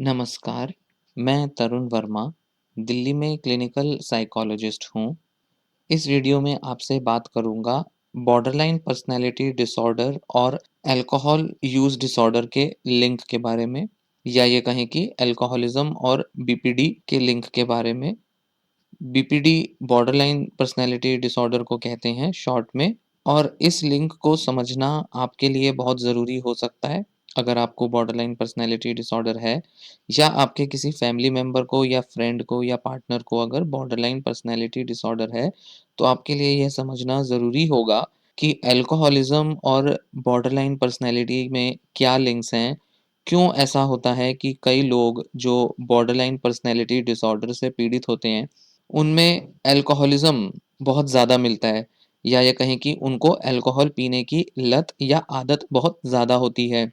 नमस्कार, मैं तरुण वर्मा, दिल्ली में क्लिनिकल साइकोलॉजिस्ट हूँ। इस वीडियो में आपसे बात करूँगा बॉर्डरलाइन पर्सनैलिटी डिसऑर्डर और अल्कोहल यूज़ डिसऑर्डर के लिंक के बारे में, या ये कहें कि अल्कोहलिज़्म और बीपीडी के लिंक के बारे में। बीपीडी बॉर्डरलाइन पर्सनैलिटी डिसऑर्डर को कहते हैं शॉर्ट में, और इस लिंक को समझना आपके लिए बहुत ज़रूरी हो सकता है अगर आपको बॉर्डरलाइन पर्सनैलिटी डिसऑर्डर है, या आपके किसी फैमिली मेंबर को या फ्रेंड को या पार्टनर को अगर बॉर्डरलाइन पर्सनैलिटी डिसऑर्डर है, तो आपके लिए यह समझना ज़रूरी होगा कि अल्कोहलिज़्म और बॉर्डरलाइन पर्सनैलिटी में क्या लिंक्स हैं। क्यों ऐसा होता है कि कई लोग जो बॉर्डरलाइन पर्सनैलिटी डिसऑर्डर से पीड़ित होते हैं, उनमें अल्कोहलिज़्म बहुत ज़्यादा मिलता है, या ये कहें कि उनको अल्कोहल पीने की लत या आदत बहुत ज़्यादा होती है।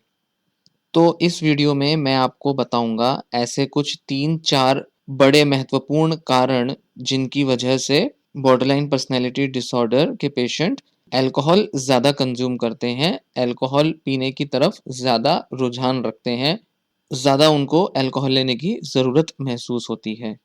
तो इस वीडियो में मैं आपको बताऊँगा ऐसे कुछ 3-4 बड़े महत्वपूर्ण कारण जिनकी वजह से बॉर्डरलाइन पर्सनैलिटी डिसऑर्डर के पेशेंट अल्कोहल ज़्यादा कंज़्यूम करते हैं, अल्कोहल पीने की तरफ ज़्यादा रुझान रखते हैं, ज़्यादा उनको अल्कोहल लेने की ज़रूरत महसूस होती है।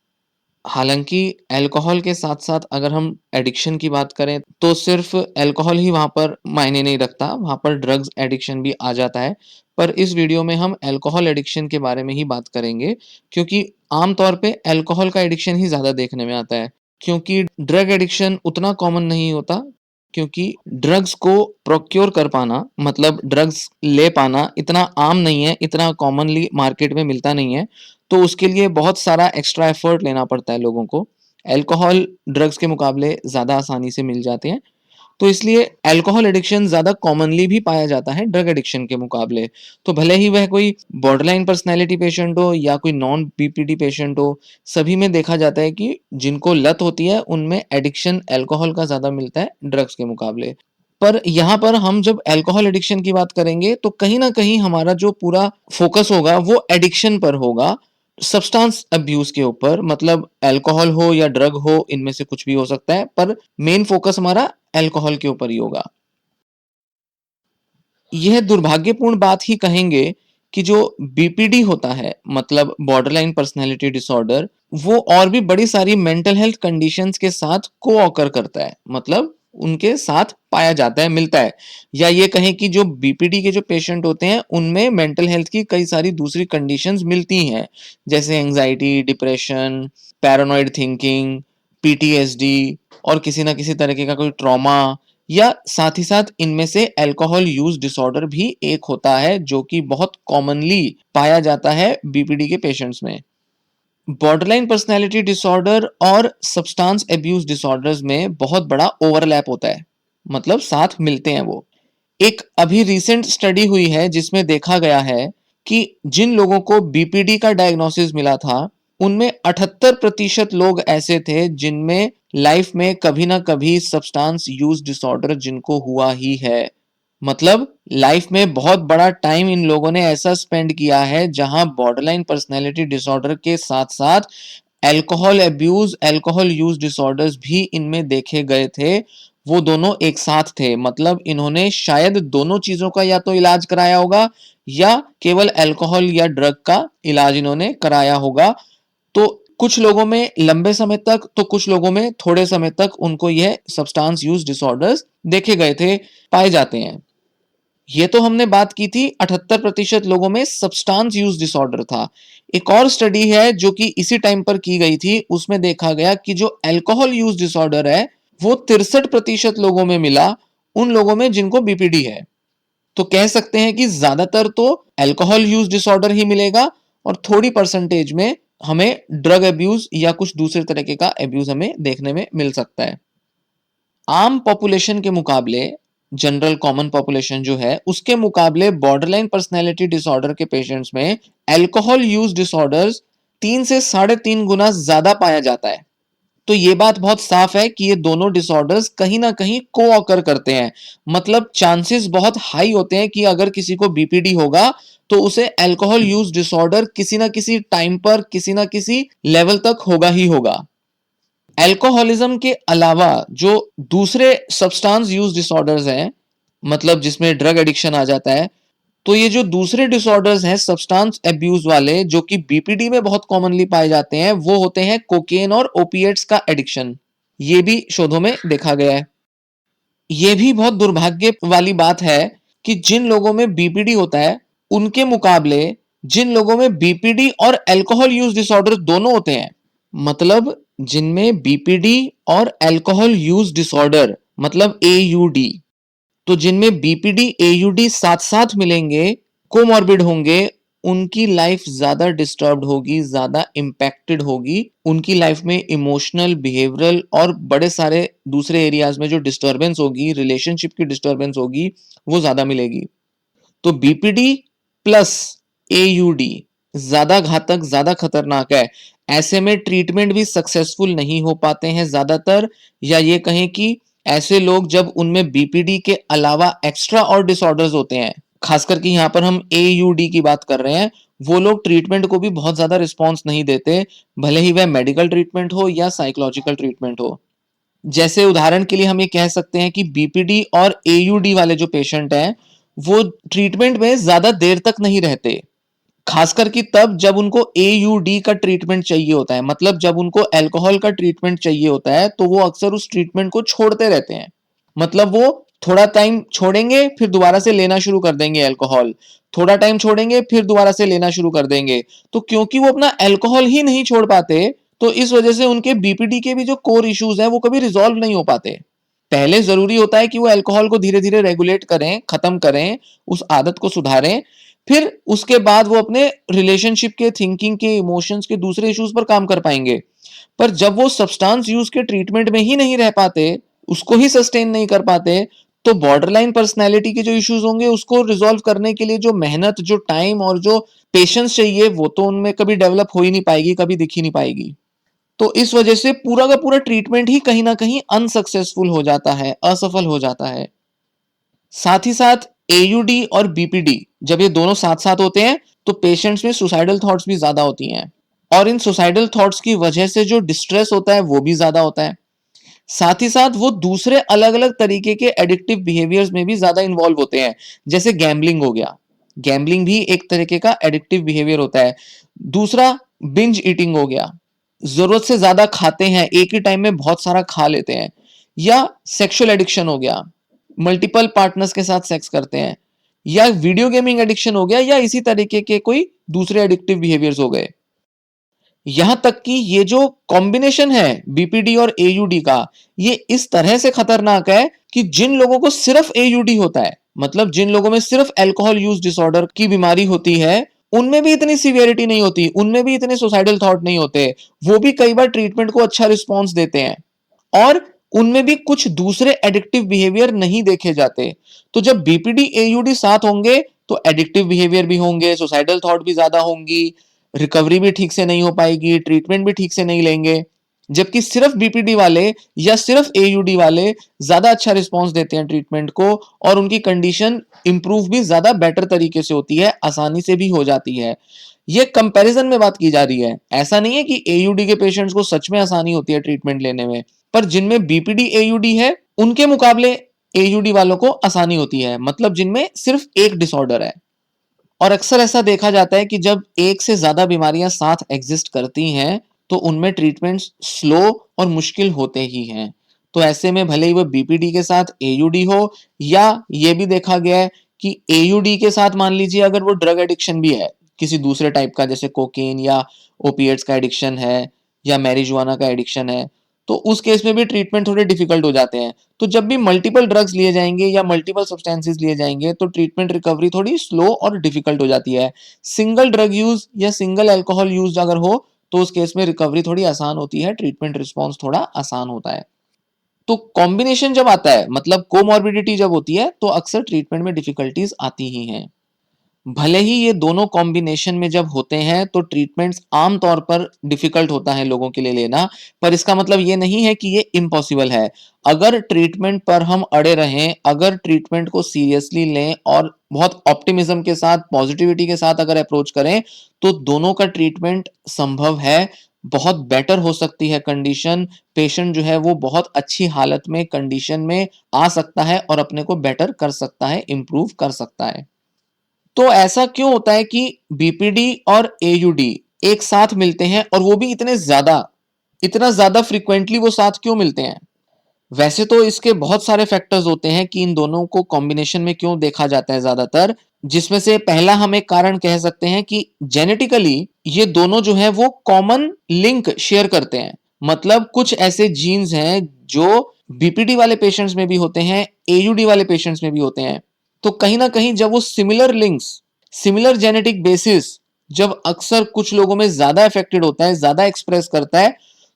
हालाँकि अल्कोहल के साथ-साथ अगर हम एडिक्शन की बात करें, तो सिर्फ़ अल्कोहल ही वहाँ पर मायने नहीं रखता, वहाँ पर ड्रग्स एडिक्शन भी आ जाता है। पर इस वीडियो में हम अल्कोहल एडिक्शन के बारे में ही बात करेंगे, क्योंकि आम तौर पे अल्कोहल का एडिक्शन ही ज़्यादा देखने में आता है। क्योंकि ड्रग एडिक्शन उतना कॉमन नहीं होता, क्योंकि ड्रग्स को प्रोक्योर कर पाना, मतलब ड्रग्स ले पाना इतना आम नहीं है, इतना कॉमनली मार्केट में मिलता नहीं है। तो उसके लिए बहुत सारा एक्स्ट्रा एफर्ट लेना पड़ता है लोगों को। अल्कोहल ड्रग्स के मुकाबले ज़्यादा आसानी से मिल जाते हैं, तो इसलिए अल्कोहल एडिक्शन ज़्यादा कॉमनली भी पाया जाता है ड्रग एडिक्शन के मुकाबले। तो भले ही वह कोई बॉर्डरलाइन पर्सनैलिटी पेशेंट हो या कोई नॉन बीपीडी पेशेंट हो, सभी में देखा जाता है कि जिनको लत होती है उनमें एडिक्शन अल्कोहल का ज़्यादा मिलता है ड्रग्स के मुकाबले। पर यहाँ पर हम जब अल्कोहल एडिक्शन की बात करेंगे, तो कहीं न कहीं हमारा जो पूरा फ़ोकस होगा वो एडिक्शन पर होगा, सब्सटेंस अब्यूज़ के ऊपर। मतलब अल्कोहल हो या ड्रग हो, इनमें से कुछ भी हो सकता है, पर मेन फ़ोकस हमारा अल्कोहल के ऊपर ही होगा। यह दुर्भाग्यपूर्ण बात ही कहेंगे कि जो बीपीडी होता है, मतलब बॉर्डरलाइन पर्सनैलिटी डिसऑर्डर, वो और भी बड़ी सारी मेंटल हेल्थ कंडीशंस के साथ को-ऑकर करता है। मतलब उनके साथ पाया जाता है, मिलता है। या ये कहें कि जो बीपीडी के जो पेशेंट होते हैं, उनमें मेंटल हेल्थ की कई सारी दूसरी कंडीशंस मिलती हैं, जैसे anxiety, depression, paranoid thinking, PTSD और किसी न किसी तरीके का कोई ट्रॉमा, या साथ ही साथ इनमें से अल्कोहल यूज डिसऑर्डर भी एक होता है, जो कि बहुत कॉमनली पाया जाता है बीपीडी के पेशेंट्स में। बॉर्डरलाइन पर्सनैलिटी डिसऑर्डर और सब्सटेंस अब्यूज डिसऑर्डर्स में बहुत बड़ा ओवरलैप होता है, मतलब साथ मिलते हैं वो। एक अभी रिसेंट स्टडी हुई है जिसमें देखा गया है कि जिन लोगों को बीपीडी का डायग्नोसिस मिला था, उनमें 78% लोग ऐसे थे जिनमें लाइफ में कभी ना कभी सब्सटेंस यूज डिसऑर्डर जिनको हुआ ही है। मतलब लाइफ में बहुत बड़ा टाइम इन लोगों ने ऐसा स्पेंड किया है जहां बॉर्डरलाइन पर्सनैलिटी डिसऑर्डर के साथ साथ alcohol abuse, alcohol use disorders भी इनमें देखे गए थे। वो दोनों एक साथ थे, मतलब इन्होंने शायद दोनों चीजों का या तो इलाज कराया होगा, या केवल अल्कोहल या ड्रग का इलाज इन्होंने कराया होगा। तो कुछ लोगों में लंबे समय तक, तो कुछ लोगों में थोड़े समय तक उनको यह सब्सटेंस यूज डिसऑर्डर्स देखे गए थे, पाए जाते हैं। ये तो हमने बात की थी 78% लोगों में सब्सटेंस यूज डिसऑर्डर था। एक और स्टडी है जो कि इसी टाइम पर की गई थी, उसमें देखा गया कि जो अल्कोहल यूज डिसऑर्डर है, वो 63% लोगों में मिला, उन लोगों में जिनको बीपीडी है। तो कह सकते हैं कि ज्यादातर तो अल्कोहल यूज डिसऑर्डर ही मिलेगा, और थोड़ी परसेंटेज में हमें ड्रग अब्यूज या कुछ दूसरे तरीके का अब्यूज हमें देखने में मिल सकता है। आम पॉपुलेशन के मुकाबले, जनरल कॉमन पॉपुलेशन जो है, उसके मुकाबले बॉर्डरलाइन पर्सनैलिटी डिसऑर्डर के पेशेंट्स में अल्कोहल यूज डिसऑर्डर्स 3 से 3.5 गुना ज्यादा पाया जाता है। तो ये बात बहुत साफ है कि ये दोनों डिसऑर्डर्स कहीं ना कहीं को ऑकर करते हैं। मतलब चांसेस बहुत हाई होते हैं कि अगर किसी को बीपीडी होगा, तो उसे अल्कोहल यूज डिसऑर्डर किसी ना किसी टाइम पर, किसी ना किसी लेवल तक होगा ही होगा। अल्कोहलिज्म के अलावा जो दूसरे सब्सटेंस यूज डिसऑर्डर्स हैं, मतलब जिसमें ड्रग एडिक्शन आ जाता है, तो ये जो दूसरे डिसऑर्डर्स हैं सब्सटेंस अब्यूज वाले, जो कि बीपीडी में बहुत कॉमनली पाए जाते हैं, वो होते हैं कोकेन और ओपिएट्स का एडिक्शन। ये भी शोधों में देखा गया है। ये भी बहुत दुर्भाग्य वाली बात है कि जिन लोगों में बीपीडी होता है, उनके मुकाबले जिन लोगों में बीपीडी और अल्कोहल यूज डिसऑर्डर दोनों होते हैं, मतलब जिनमें बीपीडी और अल्कोहल यूज डिसऑर्डर मतलब एयूडी, तो जिनमें बीपीडी एयूडी साथ साथ मिलेंगे, कोमॉर्बिड होंगे, उनकी लाइफ ज्यादा डिस्टर्ब्ड होगी, ज्यादा इंपैक्टेड होगी। उनकी लाइफ में इमोशनल, बिहेवियरल और बड़े सारे दूसरे एरियाज में जो डिस्टर्बेंस होगी, रिलेशनशिप की डिस्टर्बेंस होगी, वो ज्यादा मिलेगी। तो बीपीडी प्लस एयूडी ज्यादा घातक, ज्यादा खतरनाक है। ऐसे में ट्रीटमेंट भी सक्सेसफुल नहीं हो पाते हैं ज्यादातर, या ये कहें कि ऐसे लोग जब उनमें बीपीडी के अलावा एक्स्ट्रा और डिसऑर्डर्स होते हैं, खासकर कि यहां पर हम एयूडी की बात कर रहे हैं, वो लोग ट्रीटमेंट को भी बहुत ज्यादा रिस्पॉन्स नहीं देते, भले ही वह मेडिकल ट्रीटमेंट हो या साइकोलॉजिकल ट्रीटमेंट हो। जैसे उदाहरण के लिए हम ये कह सकते हैं कि बीपीडी और एयूडी वाले जो पेशेंट हैं, वो ट्रीटमेंट में ज्यादा देर तक नहीं रहते, खासकर कि तब जब उनको एयूडी का ट्रीटमेंट चाहिए होता है, मतलब जब उनको अल्कोहल का ट्रीटमेंट चाहिए होता है, तो वो अक्सर उस ट्रीटमेंट को छोड़ते रहते हैं। मतलब वो थोड़ा टाइम छोड़ेंगे, फिर दोबारा से लेना शुरू कर देंगे अल्कोहल, थोड़ा टाइम छोड़ेंगे, फिर दोबारा से लेना शुरू कर देंगे। तो क्योंकि वो अपना अल्कोहल ही नहीं छोड़ पाते, तो इस वजह से उनके बीपीडी के भी जो कोर इश्यूज हैं, वो कभी रिजॉल्व नहीं हो पाते। पहले जरूरी होता है कि वो अल्कोहल को धीरे धीरे रेगुलेट करें, खत्म करें, उस आदत को सुधारें, फिर उसके बाद वो अपने रिलेशनशिप के, थिंकिंग के, इमोशंस के दूसरे इश्यूज पर काम कर पाएंगे। पर जब वो सब्सटेंस यूज के ट्रीटमेंट में ही नहीं रह पाते, उसको ही सस्टेन नहीं कर पाते, तो बॉर्डरलाइन पर्सनैलिटी के जो इश्यूज होंगे, उसको रिजॉल्व करने के लिए जो मेहनत, जो टाइम और जो पेशेंस चाहिए, वो तो उनमें कभी डेवलप हो ही नहीं पाएगी, कभी दिख ही नहीं पाएगी। तो इस वजह से पूरा का पूरा ट्रीटमेंट ही कहीं ना कहीं अनसक्सेसफुल हो जाता है, असफल हो जाता है। साथ ही साथ एयूडी और बीपीडी जब ये दोनों साथ साथ होते हैं, तो पेशेंट्स में सुसाइडल थॉट्स भी ज्यादा होती हैं, और इन सुसाइडल थॉट्स की वजह से जो डिस्ट्रेस होता है वो भी ज्यादा होता है। साथ ही साथ वो दूसरे अलग अलग तरीके के एडिक्टिव बिहेवियर्स में भी ज्यादा इन्वॉल्व होते हैं, जैसे गैम्बलिंग हो गया। गैम्बलिंग भी एक तरीके का एडिक्टिव बिहेवियर होता है। दूसरा बिंज ईटिंग हो गया, जरूरत से ज्यादा खाते हैं, एक ही टाइम में बहुत सारा खा लेते हैं। या सेक्सुअल एडिक्शन हो गया, मल्टीपल पार्टनर्स के साथ सेक्स करते हैं। या वीडियो गेमिंग एडिक्शन हो गया, या इसी तरीके के कोई दूसरे एडिक्टिव बिहेवियर्स हो गए। यहां तक कि ये जो कॉम्बिनेशन है बीपीडी और एयूडी का, ये इस तरह से खतरनाक है कि जिन लोगों को सिर्फ एयूडी होता है, मतलब जिन लोगों में सिर्फ अल्कोहल यूज डिसऑर्डर की बीमारी होती है, उनमें भी इतनी सीवियरिटी नहीं होती, उनमें भी इतने सुसाइडल थॉट नहीं होते, वो भी कई बार ट्रीटमेंट को अच्छा रिस्पॉन्स देते हैं, और उनमें भी कुछ दूसरे एडिक्टिव बिहेवियर नहीं देखे जाते। तो जब बीपीडी एयूडी साथ होंगे, तो एडिक्टिव बिहेवियर भी होंगे, सुसाइडल थॉट भी ज्यादा होंगी, रिकवरी भी ठीक से नहीं हो पाएगी, ट्रीटमेंट भी ठीक से नहीं लेंगे। जबकि सिर्फ बीपीडी वाले या सिर्फ एयूडी वाले ज्यादा अच्छा रिस्पॉन्स देते हैं ट्रीटमेंट को, और उनकी कंडीशन इंप्रूव भी ज्यादा बेटर तरीके से होती है, आसानी से भी हो जाती है। ये कंपैरिजन में बात की जा रही है, ऐसा नहीं है कि एयूडी के पेशेंट्स को सच में आसानी होती है ट्रीटमेंट लेने में, पर जिनमें बीपीडी एयूडी है, उनके मुकाबले एयूडी वालों को आसानी होती है, मतलब जिनमें सिर्फ एक डिसऑर्डर है। और अक्सर ऐसा देखा जाता है कि जब एक से ज्यादा बीमारियां साथ एग्जिस्ट करती हैं, तो उनमें ट्रीटमेंट स्लो और मुश्किल होते ही हैं। तो ऐसे में भले ही वो बीपीडी के साथ एयूडी हो, या ये भी देखा गया है कि एयूडी के साथ मान लीजिए अगर वो ड्रग एडिक्शन भी है, किसी दूसरे टाइप का, जैसे कोकेन या ओपिएट्स का एडिक्शन है, या मैरिजुआना का एडिक्शन है, तो उस केस में भी ट्रीटमेंट थोड़े डिफिकल्ट हो जाते हैं। तो जब भी मल्टीपल ड्रग्स लिए जाएंगे या मल्टीपल सब्सटेंसेस लिए जाएंगे, तो ट्रीटमेंट रिकवरी थोड़ी स्लो और डिफिकल्ट हो जाती है। सिंगल ड्रग यूज या सिंगल अल्कोहल यूज अगर हो, तो उस केस में रिकवरी थोड़ी आसान होती है, ट्रीटमेंट रिस्पॉन्स थोड़ा आसान होता है। तो कॉम्बिनेशन जब आता है, मतलब कोमॉर्बिडिटी जब होती है, तो अक्सर ट्रीटमेंट में डिफिकल्टीज आती ही हैं। भले ही ये दोनों कॉम्बिनेशन में जब होते हैं, तो ट्रीटमेंट्स आमतौर पर डिफिकल्ट होता है लोगों के लिए लेना, पर इसका मतलब ये नहीं है कि ये इम्पॉसिबल है। अगर ट्रीटमेंट पर हम अड़े रहें, अगर ट्रीटमेंट को सीरियसली लें और बहुत ऑप्टिमिज्म के साथ, पॉजिटिविटी के साथ अगर अप्रोच करें, तो दोनों का ट्रीटमेंट संभव है। बहुत बेटर हो सकती है कंडीशन, पेशेंट जो है वो बहुत अच्छी हालत में, कंडीशन में आ सकता है और अपने को बेटर कर सकता है, इंप्रूव कर सकता है। तो ऐसा क्यों होता है कि बीपीडी और एयूडी एक साथ मिलते हैं और वो भी इतना ज्यादा फ्रीक्वेंटली वो साथ क्यों मिलते हैं? वैसे तो इसके बहुत सारे फैक्टर्स होते हैं कि इन दोनों को कॉम्बिनेशन में क्यों देखा जाता है ज्यादातर, जिसमें से पहला हम एक कारण कह सकते हैं कि जेनेटिकली ये दोनों जो है वो कॉमन लिंक शेयर करते हैं। मतलब कुछ ऐसे जीन्स हैं जो बीपीडी वाले पेशेंट्स में भी होते हैं, एयूडी वाले पेशेंट्स में भी होते हैं। तो कहीं ना कहीं जब वो similar links, similar genetic basis जब अक्सर कुछ लोगों में ज्यादा अफेक्टेड होता है, ज्यादा एक्सप्रेस करता है,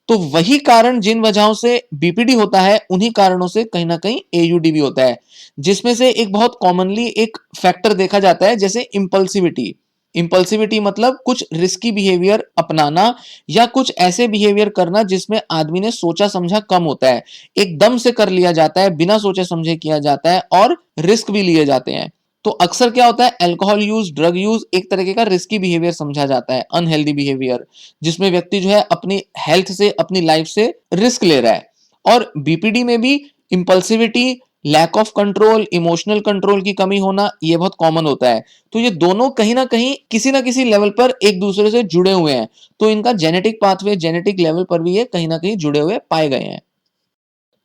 तो वही कारण जिन वजहों से बीपीडी होता है उन्हीं कारणों से कहीं ना कहीं एयूडी भी होता है। जिसमें से एक बहुत कॉमनली एक फैक्टर देखा जाता है जैसे इंपल्सिविटी। इंपल्सिविटी मतलब कुछ रिस्की बिहेवियर अपनाना या कुछ ऐसे बिहेवियर करना जिसमें आदमी ने सोचा समझा कम होता है, एकदम से कर लिया जाता है, बिना सोचे समझे किया जाता है और रिस्क भी लिए जाते हैं। तो अक्सर क्या होता है, अल्कोहल यूज, ड्रग यूज एक तरीके का रिस्की बिहेवियर समझा जाता है, अनहेल्दी बिहेवियर, जिसमें व्यक्ति जो है अपनी हेल्थ से, अपनी लाइफ से रिस्क ले रहा है। और बीपीडी में भी impulsivity, lack of control, emotional control की कमी होना ये बहुत कॉमन होता है। तो ये दोनों कहीं ना किसी लेवल पर एक दूसरे से जुड़े हुए हैं। तो इनका जेनेटिक पाथवे, जेनेटिक लेवल पर भी ये कहीं ना कहीं जुड़े हुए पाए गए हैं।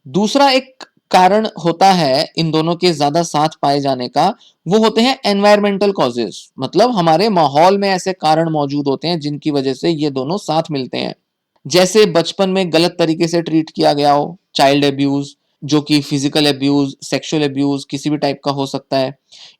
दूसरा एक कारण होता है इन दोनों के ज्यादा साथ पाए जाने का, वो होते हैं एनवायरमेंटल कॉजेस। मतलब हमारे माहौल में ऐसे कारण मौजूद होते हैं जिनकी वजह से ये दोनों साथ मिलते हैं। जैसे बचपन में गलत तरीके से ट्रीट किया गया हो, चाइल्ड अब्यूज, जो कि फिजिकल अब्यूज, सेक्सुअल अब्यूज किसी भी टाइप का हो सकता है।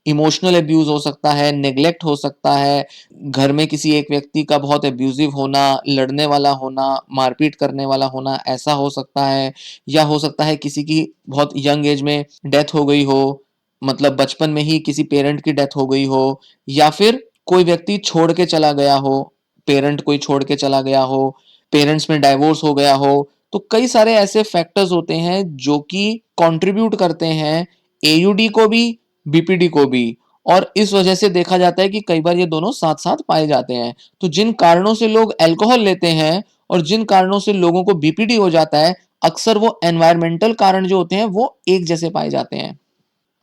इमोशनल अब्यूज हो सकता है, नेग्लेक्ट हो सकता है, घर में किसी एक व्यक्ति का बहुत अब्यूजिव होना, लड़ने वाला होना, मारपीट करने वाला होना, ऐसा हो सकता है। या हो सकता है किसी की बहुत यंग एज में डेथ हो गई हो, मतलब बचपन में ही किसी पेरेंट की डेथ हो गई हो, या फिर कोई व्यक्ति छोड़ के चला गया हो, पेरेंट कोई छोड़ के चला गया हो, पेरेंट्स में डाइवोर्स हो गया हो। तो कई सारे ऐसे फैक्टर्स होते हैं जो कि कंट्रीब्यूट करते हैं एयूडी को भी, बीपीडी को भी। और इस वजह से देखा जाता है कि कई बार ये दोनों साथ साथ पाए जाते हैं। तो जिन कारणों से लोग अल्कोहल लेते हैं और जिन कारणों से लोगों को बीपीडी हो जाता है, अक्सर वो एनवायरमेंटल कारण जो होते हैं वो एक जैसे पाए जाते हैं।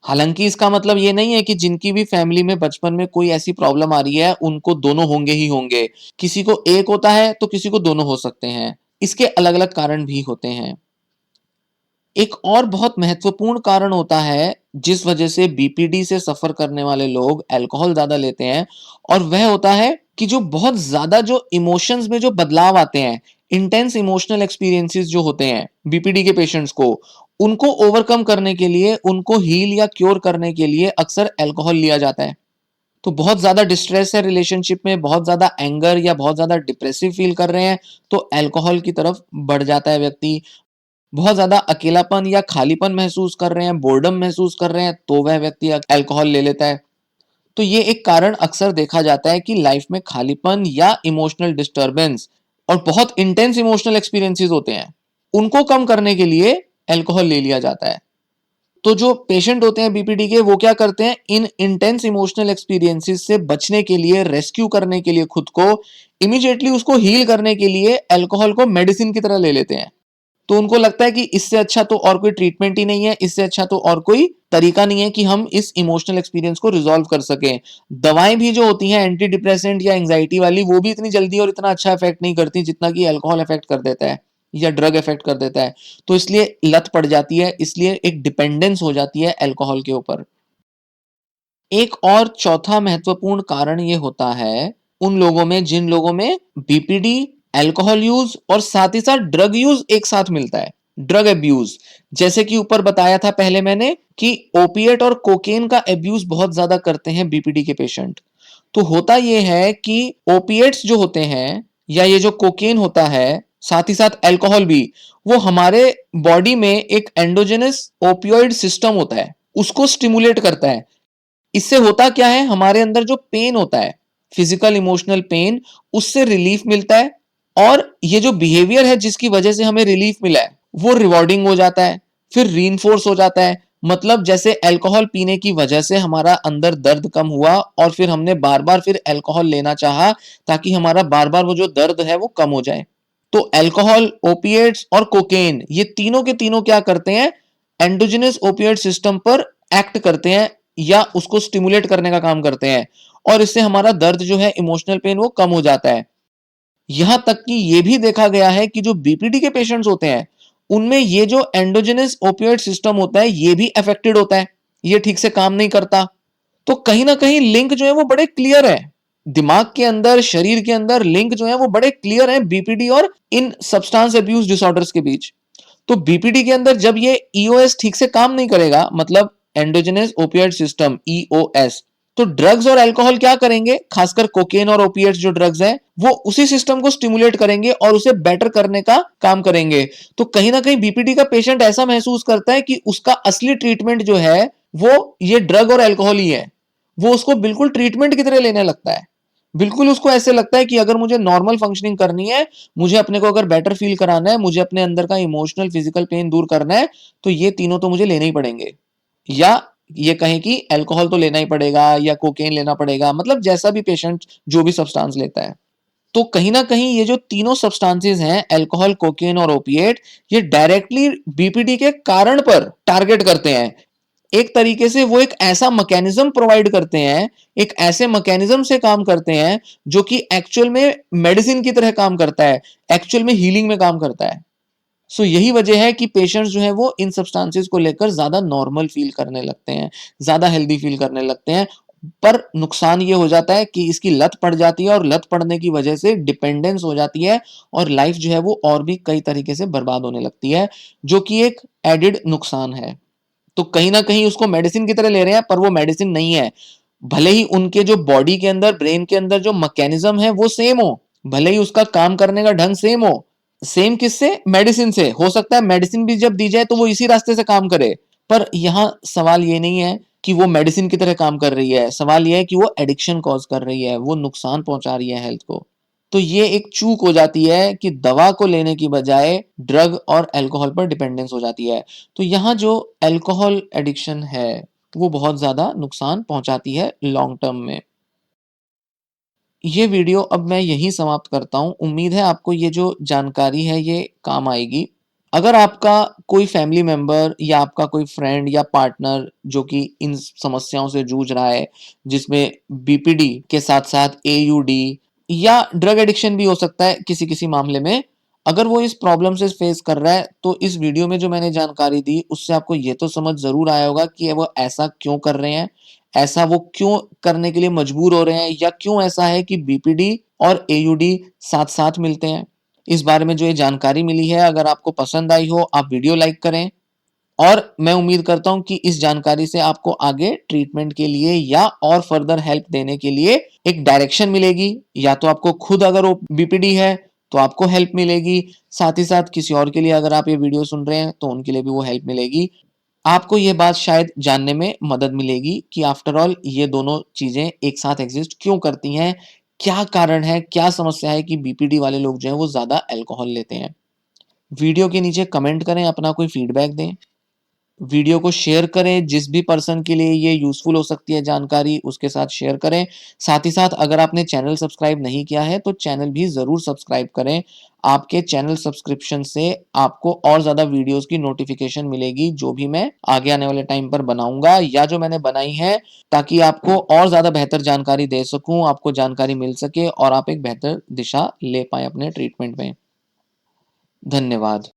हालांकि इसका मतलब ये नहीं है कि जिनकी भी फैमिली में बचपन में कोई ऐसी प्रॉब्लम आ रही है उनको दोनों होंगे ही होंगे। किसी को एक होता है तो किसी को दोनों हो सकते हैं। इसके अलग अलग कारण भी होते हैं। एक और बहुत महत्वपूर्ण कारण होता है जिस वजह से बीपीडी से सफर करने वाले लोग अल्कोहल ज्यादा लेते हैं, और वह होता है कि जो बहुत ज्यादा जो इमोशंस में जो बदलाव आते हैं, इंटेंस इमोशनल एक्सपीरियंसेस जो होते हैं बीपीडी के पेशेंट्स को, उनको ओवरकम करने के लिए, उनको हील या क्योर करने के लिए अक्सर अल्कोहल लिया जाता है। तो बहुत ज्यादा डिस्ट्रेस है रिलेशनशिप में, बहुत ज्यादा एंगर या बहुत ज्यादा डिप्रेसिव फील कर रहे हैं, तो अल्कोहल की तरफ बढ़ जाता है व्यक्ति। बहुत ज्यादा अकेलापन या खालीपन महसूस कर रहे हैं, बोर्डम महसूस कर रहे हैं, तो वह व्यक्ति अल्कोहल ले लेता है। तो ये एक कारण अक्सर देखा जाता है कि लाइफ में खालीपन या इमोशनल डिस्टरबेंस और बहुत इंटेंस इमोशनल एक्सपीरियंसेस होते हैं, उनको कम करने के लिए अल्कोहल ले लिया जाता है। तो जो पेशेंट होते हैं बीपीडी के, वो क्या करते हैं, इन इंटेंस इमोशनल एक्सपीरियंसेस से बचने के लिए, रेस्क्यू करने के लिए खुद को, इमीडिएटली उसको हील करने के लिए अल्कोहल को मेडिसिन की तरह ले लेते हैं। तो उनको लगता है कि इससे अच्छा तो और कोई ट्रीटमेंट ही नहीं है, इससे अच्छा तो और कोई तरीका नहीं है कि हम इस इमोशनल एक्सपीरियंस को रिजॉल्व कर सकें। दवाएं भी जो होती हैं एंटी डिप्रेसेंट या एंजाइटी वाली, वो भी इतनी जल्दी और इतना अच्छा इफेक्ट नहीं करती जितना कि अल्कोहल इफेक्ट कर देता है या ड्रग इफेक्ट कर देता है। तो इसलिए लत पड़ जाती है, इसलिए एक डिपेंडेंस हो जाती है अल्कोहल के ऊपर। एक और चौथा महत्वपूर्ण कारण ये होता है उन लोगों में जिन लोगों में बीपीडी, अल्कोहल यूज और साथ ही साथ ड्रग यूज एक साथ मिलता है, ड्रग अब्यूज। जैसे कि ऊपर बताया था पहले मैंने कि ओपिएट और कोकेन का अब्यूज बहुत ज्यादा करते हैं बीपीडी के पेशेंट। तो होता यह है कि ओपिएट्स जो होते हैं या ये जो कोकेन होता है, साथ ही साथ अल्कोहल भी, वो हमारे बॉडी में एक एंडोजेनस ओपियोइड सिस्टम होता है, उसको स्टिमुलेट करता है। इससे होता क्या है, हमारे अंदर जो पेन होता है, फिजिकल इमोशनल पेन, उससे रिलीफ मिलता है। और ये जो बिहेवियर है जिसकी वजह से हमें रिलीफ मिला है, वो रिवॉर्डिंग हो जाता है, फिर रीइंफोर्स हो जाता है। मतलब जैसे अल्कोहल पीने की वजह से हमारा अंदर दर्द कम हुआ और फिर हमने बार बार फिर अल्कोहल लेना चाहा ताकि हमारा बार बार वो जो दर्द है वो कम हो जाए। तो अल्कोहल, ओपिएट्स और कोकेन, ये तीनों के तीनों क्या करते हैं, एंडोजेनस ओपिएट सिस्टम पर एक्ट करते हैं, या उसको स्टिमुलेट करने का काम करते हैं और इससे हमारा दर्द जो है, इमोशनल पेन, वो कम हो जाता है। यहां तक कि ये भी देखा गया है कि जो बीपीडी के पेशेंट्स होते हैं, उनमें ये जो एंडोजेनस ओपियोइड सिस्टम होता है, ये भी अफेक्टेड होता है, ये ठीक से काम नहीं करता। तो कहीं ना कहीं लिंक जो है वो बड़े क्लियर है, दिमाग के अंदर, शरीर के अंदर लिंक जो है वो बड़े क्लियर है बीपीडी और इन सब्सटेंस अब्यूज डिसऑर्डर्स के बीच। तो बीपीडी के अंदर जब ये ईओएस ठीक से काम नहीं करेगा, मतलब एंडोजेनस ओपियोइड सिस्टम, ईओएस, तो ड्रग्स और अल्कोहल क्या करेंगे, खासकर कोकेन और ओपिएट्स जो ड्रग्स हैं, वो उसी सिस्टम को स्टिमुलेट करेंगे और उसे बेटर करने का काम करेंगे। तो कहीं ना कहीं बीपीडी का पेशेंट ऐसा महसूस करता है कि उसका असली ट्रीटमेंट जो है वो ये ड्रग और अल्कोहल ही है। वो उसको बिल्कुल ट्रीटमेंट की तरह लेने लगता है। बिल्कुल उसको ऐसे लगता है कि अगर मुझे नॉर्मल फंक्शनिंग करनी है, मुझे अपने को अगर बेटर फील कराना है, मुझे अपने अंदर का इमोशनल फिजिकल पेन दूर करना है, तो ये तीनों तो मुझे लेने ही पड़ेंगे। या ये कहें कि अल्कोहल तो लेना ही पड़ेगा या कोकेन लेना पड़ेगा, मतलब जैसा भी पेशेंट जो भी सब्सटेंस लेता है। तो कहीं ना कहीं ये जो तीनों सब्सटेंसेस हैं, अल्कोहल, कोकेन और ओपिएट, ये डायरेक्टली बीपीडी के कारण पर टारगेट करते हैं। एक तरीके से वो एक ऐसा मैकेनिज्म प्रोवाइड करते हैं, एक ऐसे मैकेनिज्म से काम करते हैं जो कि एक्चुअल में मेडिसिन की तरह काम करता है, एक्चुअल में हीलिंग में काम करता है। सो यही वजह है कि पेशेंट्स जो है वो इन सब्सटेंसेस को लेकर ज्यादा नॉर्मल फील करने लगते हैं, ज्यादा हेल्दी फील करने लगते हैं। पर नुकसान ये हो जाता है कि इसकी लत पड़ जाती है और लत पड़ने की वजह से डिपेंडेंस हो जाती है और लाइफ जो है वो और भी कई तरीके से बर्बाद होने लगती है, जो कि एक एडिड नुकसान है। तो कहीं ना कहीं उसको मेडिसिन की तरह ले रहे हैं, पर वो मेडिसिन नहीं है। भले ही उनके जो बॉडी के अंदर, ब्रेन के अंदर जो मैकेनिज्म है वो सेम हो, भले ही उसका काम करने का ढंग सेम हो, सेम किससे, मेडिसिन से। हो सकता है मेडिसिन भी जब दी जाए तो वो इसी रास्ते से काम करे, पर यहाँ सवाल ये नहीं है कि वो मेडिसिन की तरह काम कर रही है, सवाल ये है कि वो एडिक्शन कॉज कर रही है, वो नुकसान पहुंचा रही है हेल्थ को। तो ये एक चूक हो जाती है कि दवा को लेने की बजाय ड्रग और अल्कोहल पर डिपेंडेंस हो जाती है। तो यहाँ जो अल्कोहल एडिक्शन है वो बहुत ज्यादा नुकसान पहुंचाती है लॉन्ग टर्म में। ये वीडियो अब मैं यहीं समाप्त करता हूँ। उम्मीद है आपको ये जो जानकारी है ये काम आएगी। अगर आपका कोई फैमिली मेंबर या आपका कोई फ्रेंड या पार्टनर जो कि इन समस्याओं से जूझ रहा है, जिसमें बीपीडी के साथ साथ एयूडी या ड्रग एडिक्शन भी हो सकता है किसी किसी मामले में, अगर वो इस प्रॉब्लम से फेस कर रहा है, तो इस वीडियो में जो मैंने जानकारी दी उससे आपको ये तो समझ जरूर आया होगा कि वो ऐसा क्यों कर रहे हैं, ऐसा वो क्यों करने के लिए मजबूर हो रहे हैं, या क्यों ऐसा है कि बीपीडी और एयूडी साथ साथ मिलते हैं। इस बारे में जो ये जानकारी मिली है, अगर आपको पसंद आई हो, आप वीडियो लाइक करें। और मैं उम्मीद करता हूं कि इस जानकारी से आपको आगे ट्रीटमेंट के लिए या और फर्दर हेल्प देने के लिए एक डायरेक्शन मिलेगी। या तो आपको खुद अगर वो बीपीडी है तो आपको हेल्प मिलेगी, साथ ही साथ किसी और के लिए अगर आप ये वीडियो सुन रहे हैं तो उनके लिए भी वो हेल्प मिलेगी। आपको ये बात शायद जानने में मदद मिलेगी कि आफ्टर ऑल ये दोनों चीजें एक साथ एग्जिस्ट क्यों करती हैं, क्या कारण है, क्या समस्या है कि बीपीडी वाले लोग जो है वो ज्यादा अल्कोहल लेते हैं। वीडियो के नीचे कमेंट करें, अपना कोई फीडबैक दें, वीडियो को शेयर करें, जिस भी पर्सन के लिए ये यूजफुल हो सकती है जानकारी उसके साथ शेयर करें। साथ ही साथ अगर आपने चैनल सब्सक्राइब नहीं किया है तो चैनल भी जरूर सब्सक्राइब करें। आपके चैनल सब्सक्रिप्शन से आपको और ज्यादा वीडियोस की नोटिफिकेशन मिलेगी जो भी मैं आगे आने वाले टाइम पर बनाऊंगा या जो मैंने बनाई है, ताकि आपको और ज्यादा बेहतर जानकारी दे सकूं, आपको जानकारी मिल सके और आप एक बेहतर दिशा ले पाए अपने ट्रीटमेंट में। धन्यवाद।